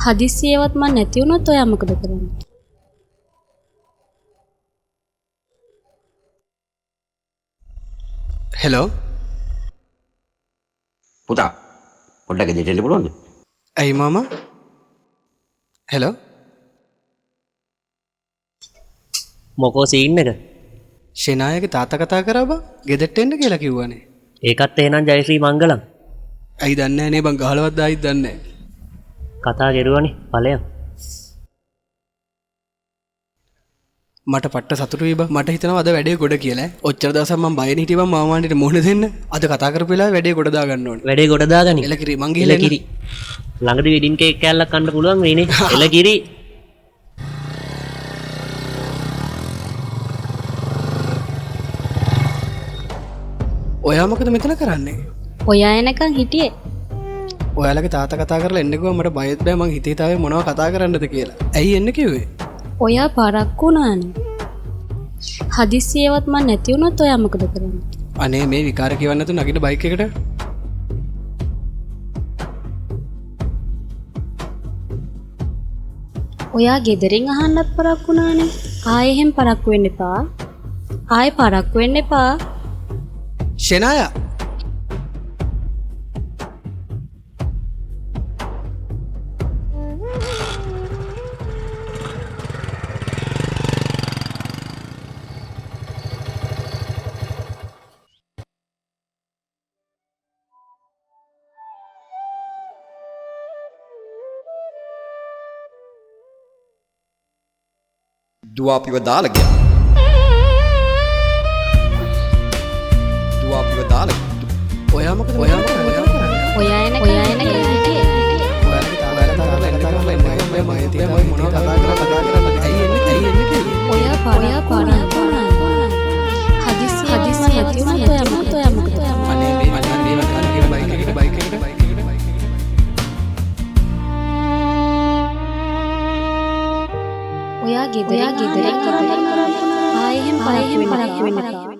හදිස්සියවත් මන් නැති වුණොත් ඔයා මොකද කරන්නේ? හෙලෝ පුතා පොඩ්ඩක් ගෙදරට එන්න පුළුවන්ද? ඇයි මාමා? හෙලෝ මොකෝ සීන් එක? ෂෙනායගේ තාත්තා කතා කරා බං ගෙදරට එන්න කියලා කිව්වනේ. ඒකත් එහෙනම් ජයශ්‍රී මංගලම්. ඇයි දන්නේ නැහැ නේ බං ගහලවත් ආයිත් දන්නේ නැහැ. කතා කෙරුවනේ ඵලයන්. මට පට්ට සතුටුයි බං. මට හිතෙනවා අද වැඩේ ගොඩ කියලා. ඔච්චර දවසක් මම බයෙන් හිටියේ බං මාමාන්ට මොහොන දෙන්න. අද කතා කරපු වෙලාවේ වැඩේ ගොඩ දා ගන්න ඕනේ. වැඩේ ගොඩ දාගනි. එලකිරි මං ගිහලා එලකිරි. ළඟදී වෙඩින් කේක් කෑල්ලක් කන්න පුළුවන් වෙයිනේ. එලකිරි. ඔයා මොකද මෙතන කරන්නේ? ඔයා එනකන් හිටියේ. ඔයාලගේ තාත්තා කතා කරලා එන්න කිව්වා මට බයත් බෑ මං හිතේ තාවේ මොනවද කතා කරන්නද කියලා. ඇයි එන්න කිව්වේ? ඔයා පරක්කු වුණානේ. හදිස්සියවත් මන් නැති වුණොත් ඔයා මොකද කරන්නේ? අනේ මේ විකාර කියවන්න නැතුව නගින්න බයික් එකට. ඔයා ගෙදරින් අහන්නත් පරක්කු වුණානේ. ආයෙ එහෙම පරක්කු වෙන්න එපා. ආයෙ පරක්කු වෙන්න එපා. ෂෙනාය දුව අපිව දාලා ගියා. දුව අපිව දාලා ඔයා මොකද කරන්නේ? ඔයා එනකන් හිටියේ. ඔයාලගේ තාත්තා කරලා එන්න කියලා එන්න කිව්වා මම හිතේ මම මොනවද කතා කරන්නේ? ඇයි එන්නේ කියලා. ඔයා පරක්කු වුණා. හදිස්සියවත් නැති වුණොත් ඔයා මොකද කරන්නේ? අනේ මේ බයික් එකට බයික් එකට ඔයා ගෙදරින් ආයෙ එහෙම පරක්කු වෙන්න එපා.